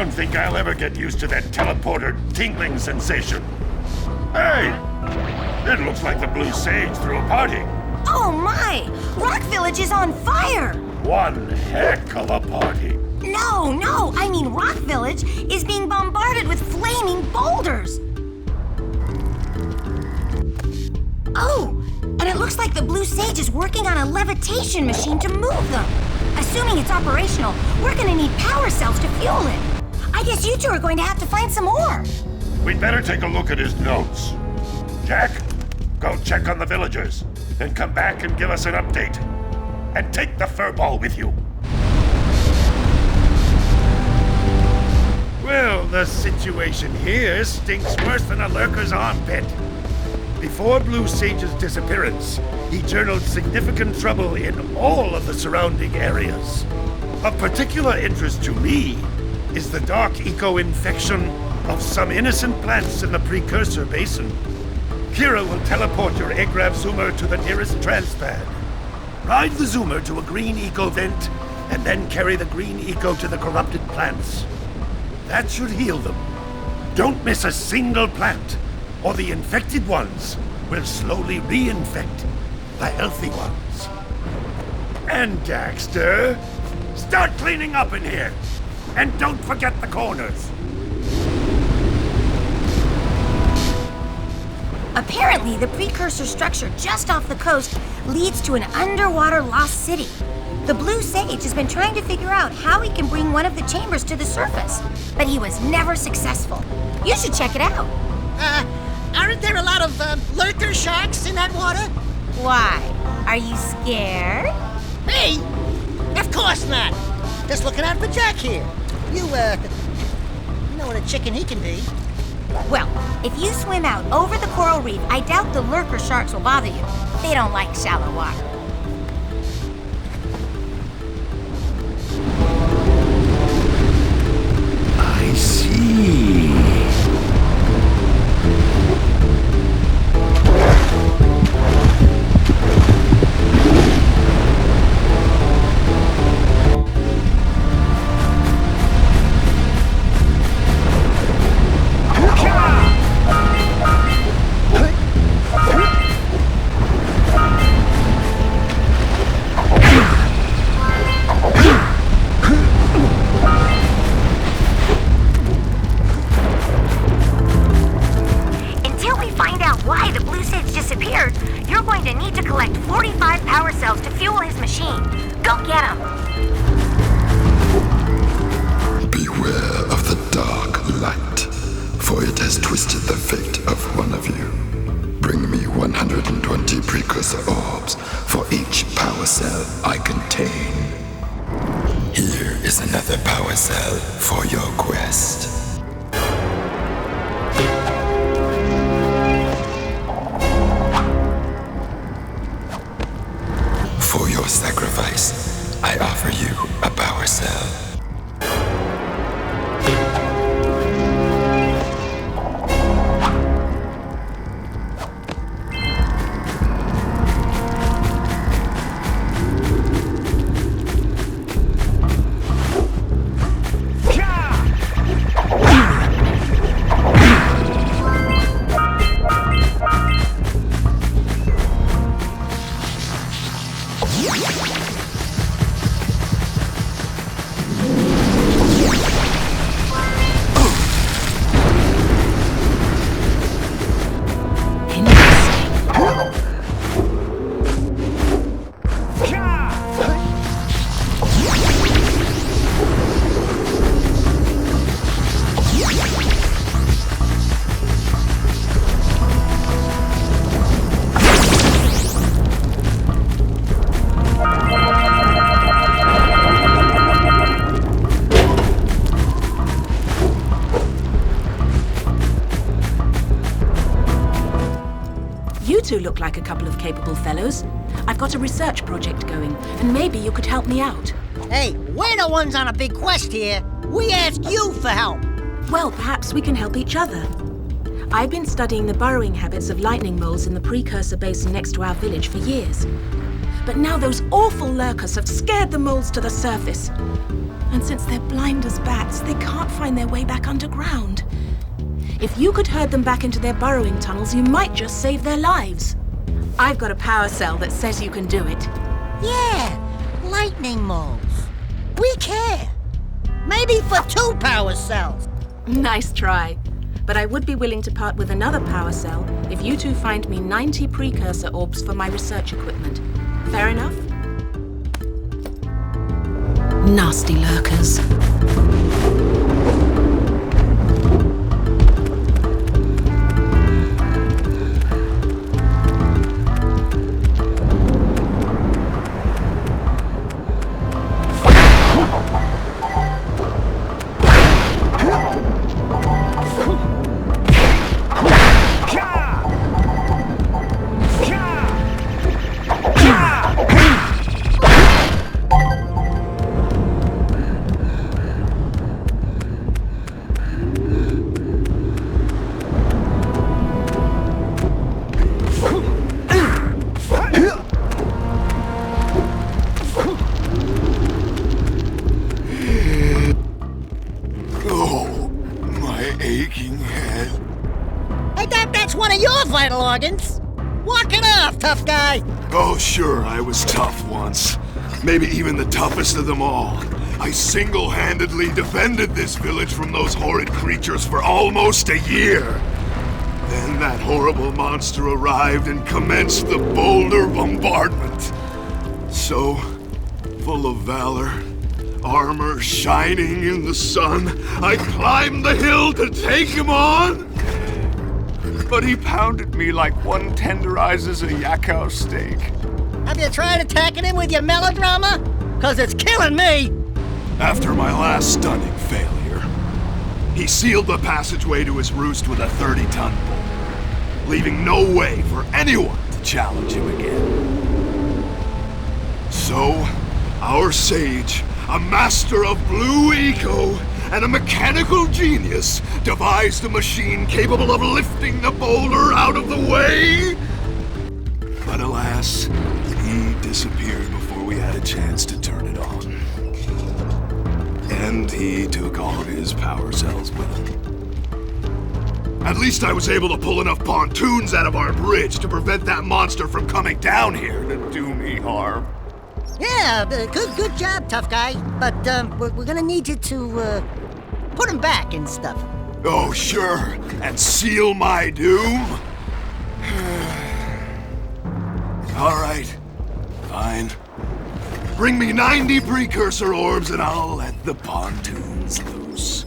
don't think I'll ever get used to that teleporter tingling sensation. Hey! It looks like the Blue Sage threw a party. Oh my! Rock Village is on fire! One heck of a party. No, I mean Rock Village is being bombarded with flaming boulders. Oh, and it looks like the Blue Sage is working on a levitation machine to move them. Assuming it's operational, we're gonna need power cells to fuel it. I guess you two are going to have to find some more. We'd better take a look at his notes. Jack, go check on the villagers, then come back and give us an update. And take the furball with you. Well, the situation here stinks worse than a lurker's armpit. Before Blue Sage's disappearance, he journaled significant trouble in all of the surrounding areas. Of particular interest to me is the dark eco-infection of some innocent plants in the Precursor Basin. Kira will teleport your Agrav Zoomer to the nearest transpad. Ride the Zoomer to a green eco vent, and then carry the green eco to the corrupted plants. That should heal them. Don't miss a single plant, or the infected ones will slowly reinfect the healthy ones. And Daxter, start cleaning up in here, and don't forget the corners. Apparently, the precursor structure just off the coast leads to an underwater lost city. The Blue Sage has been trying to figure out how he can bring one of the chambers to the surface, but he was never successful. You should check it out. Aren't there a lot of lurker sharks in that water? Why? Are you scared? Me? Of course not. Just looking out for Jack here. You know what a chicken he can be. Well, if you swim out over the coral reef, I doubt the lurker sharks will bother you. They don't like shallow water. I see. You're going to need to collect 45 power cells to fuel his machine. Go get them. Beware of the dark light, for it has twisted the fate of one of you. Bring me 120 precursor orbs for each power cell I contain. Here is another power cell for your quest. For your sacrifice, I offer you a power cell. You two look like a couple of capable fellows. I've got a research project going, and maybe you could help me out. Hey, we're the ones on a big quest here. We ask you for help. Well, perhaps we can help each other. I've been studying the burrowing habits of lightning moles in the Precursor Basin next to our village for years. But now those awful lurkers have scared the moles to the surface. And since they're blind as bats, they can't find their way back underground. If you could herd them back into their burrowing tunnels, you might just save their lives. I've got a power cell that says you can do it. Yeah, lightning moles. We care. Maybe for 2 power cells. Nice try. But I would be willing to part with another power cell if you two find me 90 precursor orbs for my research equipment. Fair enough? Nasty lurkers. Vital organs. Walk it off, tough guy. Oh, sure, I was tough once. Maybe even the toughest of them all. I single-handedly defended this village from those horrid creatures for almost a year. Then that horrible monster arrived and commenced the boulder bombardment. So, full of valor, armor shining in the sun, I climbed the hill to take him on. But he pounded me like one tenderizes a Yakao steak. Have you tried attacking him with your melodrama? 'Cause it's killing me! After my last stunning failure, he sealed the passageway to his roost with a 30-ton boulder, leaving no way for anyone to challenge him again. So, our sage, a master of blue eco, and a mechanical genius devised a machine capable of lifting the boulder out of the way. But alas, he disappeared before we had a chance to turn it on. And he took all of his power cells with him. At least I was able to pull enough pontoons out of our bridge to prevent that monster from coming down here to do me harm. Yeah, good job, tough guy. But we're gonna need you to put him back and stuff. Oh, sure, and seal my doom? All right, fine. Bring me 90 precursor orbs and I'll let the pontoons loose.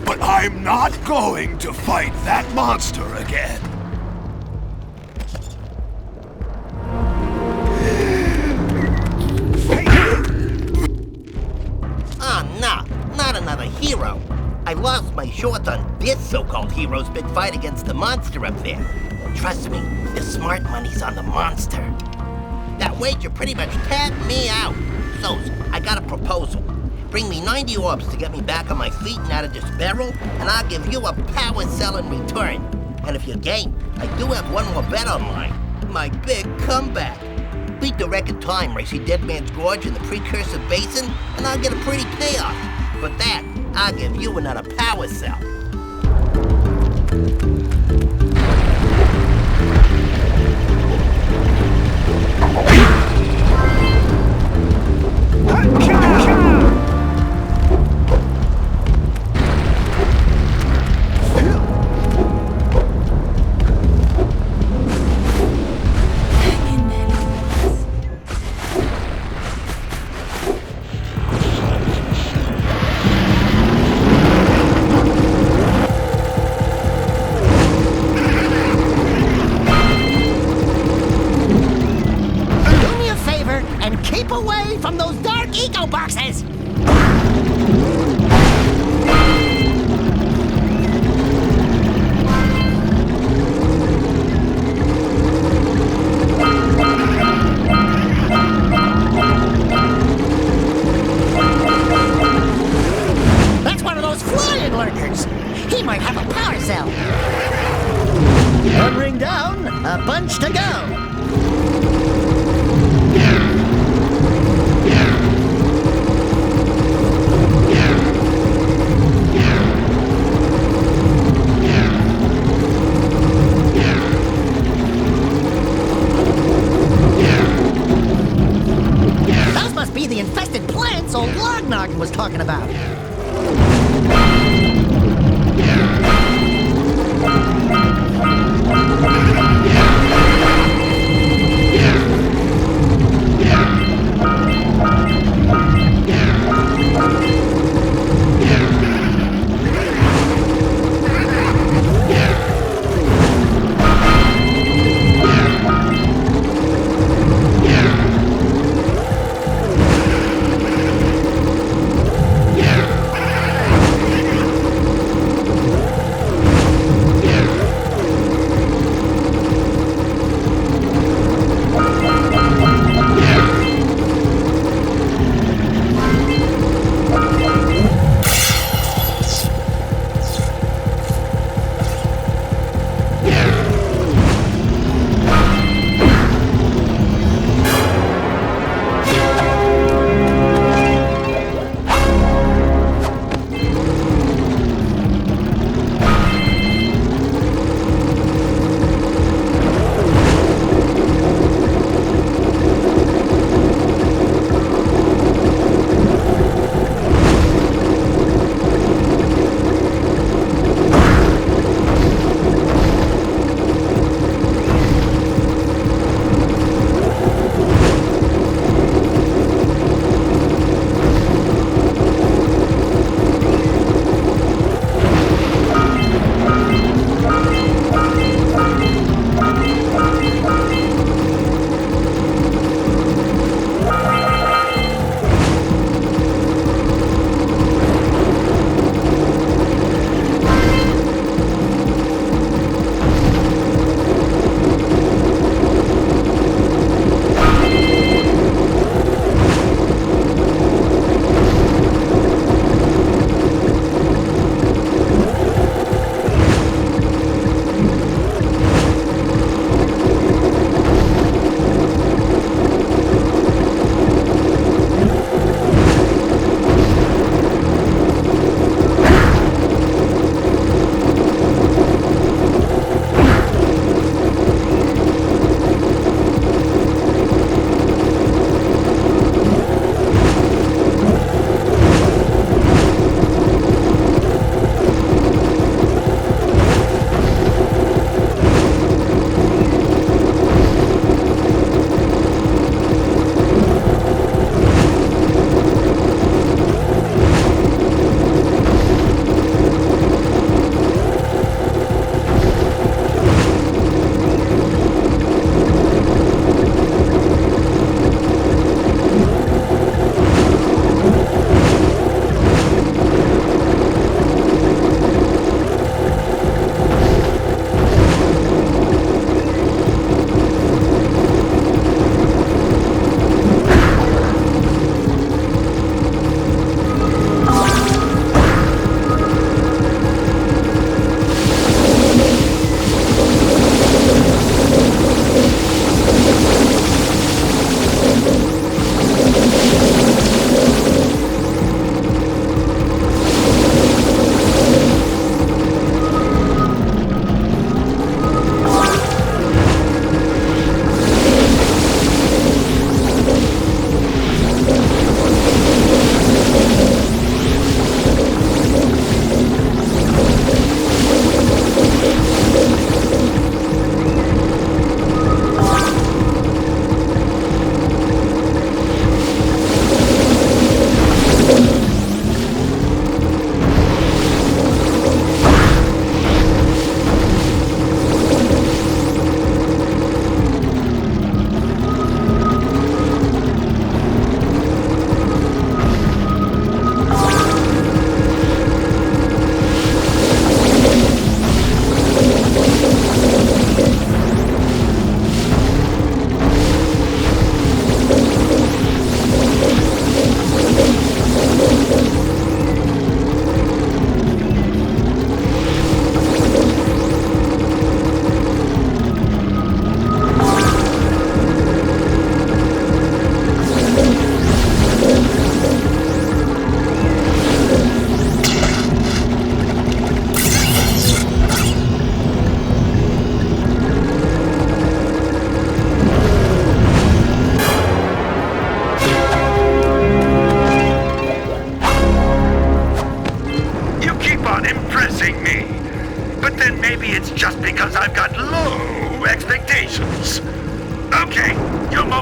But I'm not going to fight that monster again. Oh, no, not another hero. I lost my shorts on this so-called hero's big fight against the monster up there. Trust me, the smart money's on the monster. That wager pretty much tapped me out. So, I got a proposal. Bring me 90 orbs to get me back on my feet and out of this barrel, and I'll give you a power cell in return. And if you're game, I do have one more bet on mine. My big comeback. Beat the record time racing Dead Man's Gorge in the Precursor Basin, and I'll get a pretty payoff. For that, I'll give you another power cell. From those dark eco boxes! That's one of those flying lurkers! He might have a power cell! One ring down, a bunch to go! Noggin was talking about.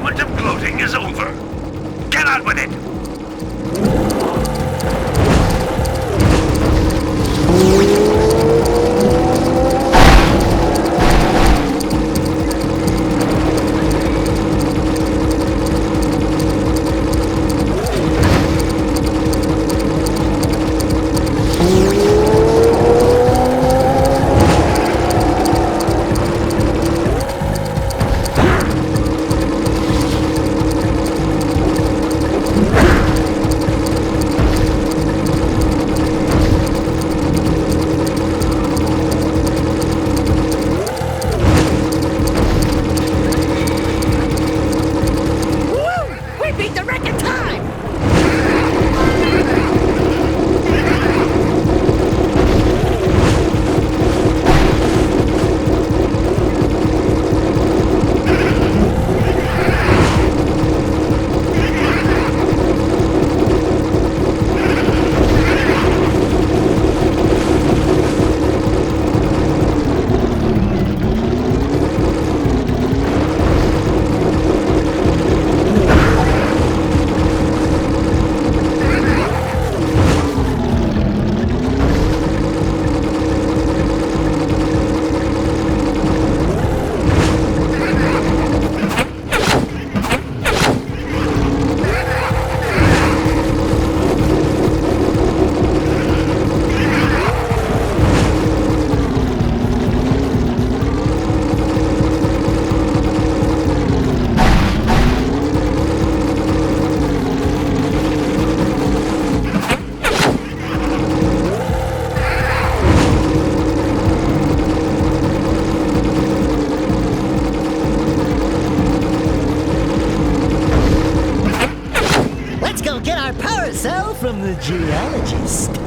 moment of gloating is over. Get on with it! Get our power cell from the geologist.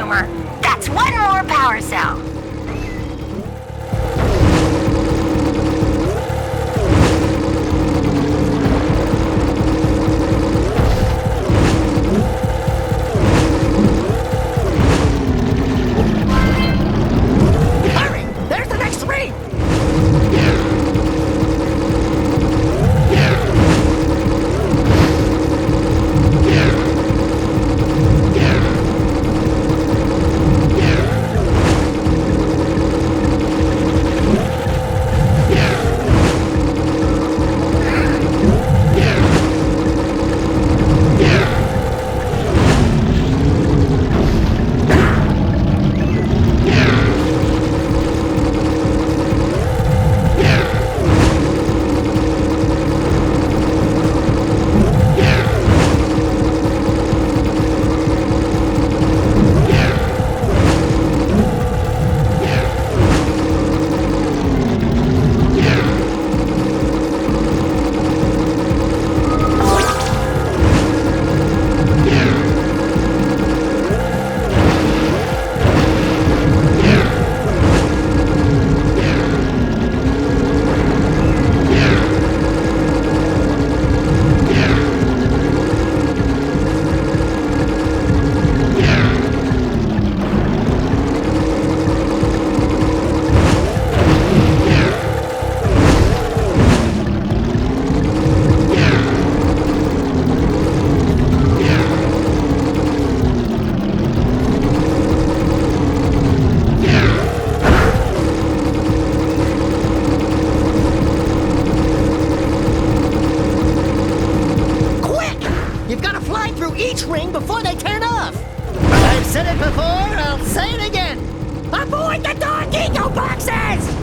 consumer. That's one more power cell. Hurry! There's the next ring! Before they turn off. I've said it before, I'll say it again. Avoid the dark eco boxes!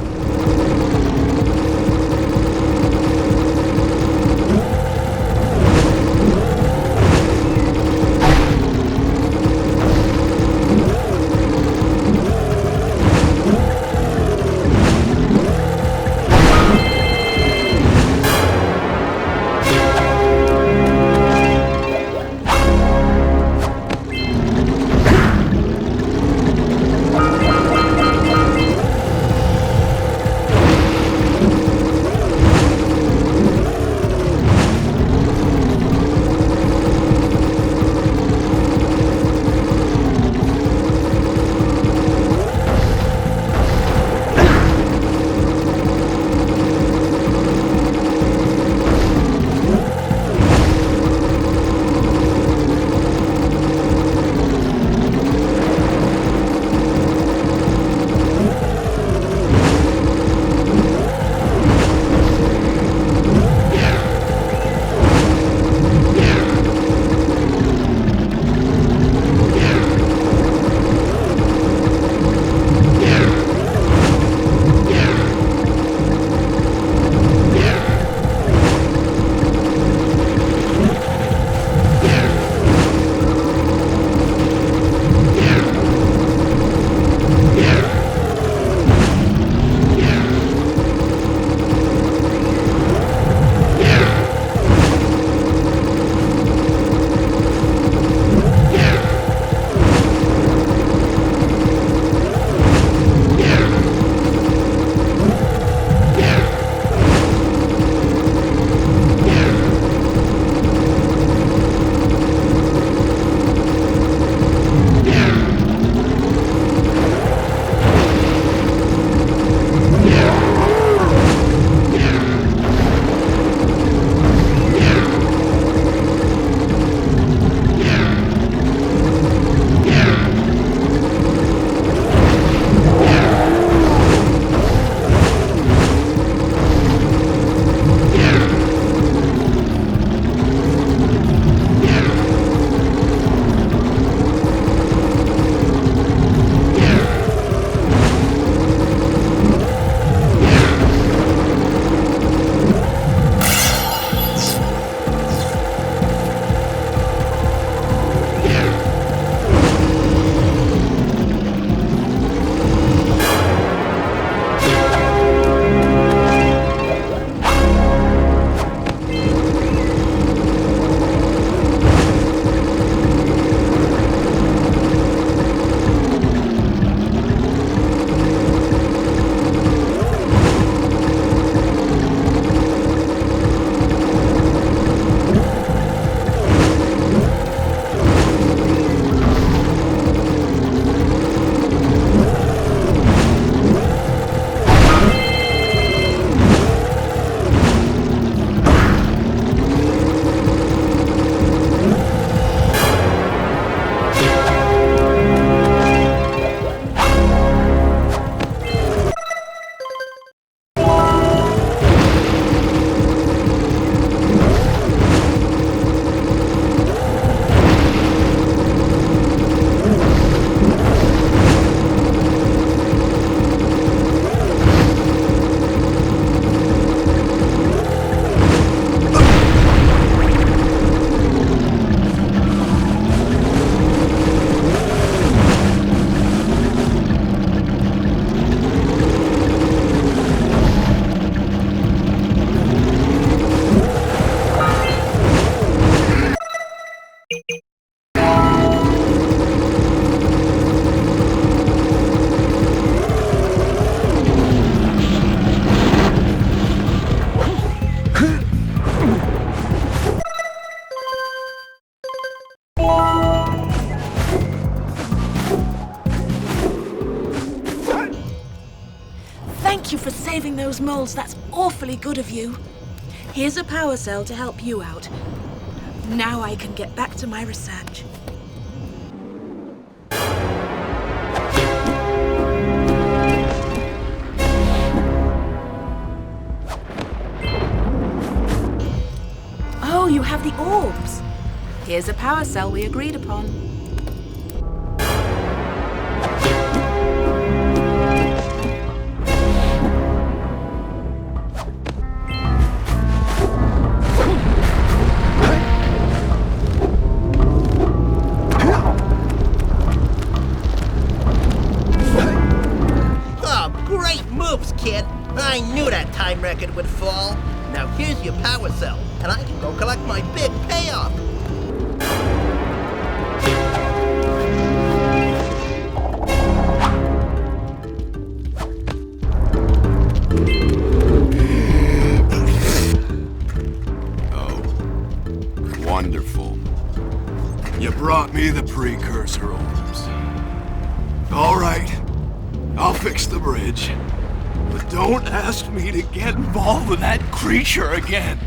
Thank you for saving those moles. That's awfully good of you. Here's a power cell to help you out. Now I can get back to my research. Oh, you have the orbs. Here's a power cell we agreed upon. Kid. I knew that time record would fall. Now here's your power cell, and I can go collect my big payoff. Oh, wonderful. You brought me the precursor orbs. All right, I'll fix the bridge. But don't ask me to get involved with that creature again.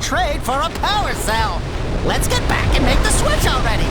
Trade for a power cell. Let's get back and make the switch already.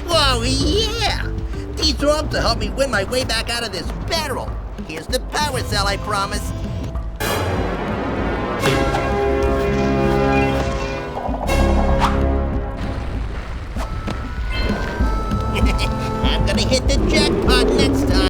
Whoa, yeah! These orbs will help me win my way back out of this barrel. Here's the power cell I promised.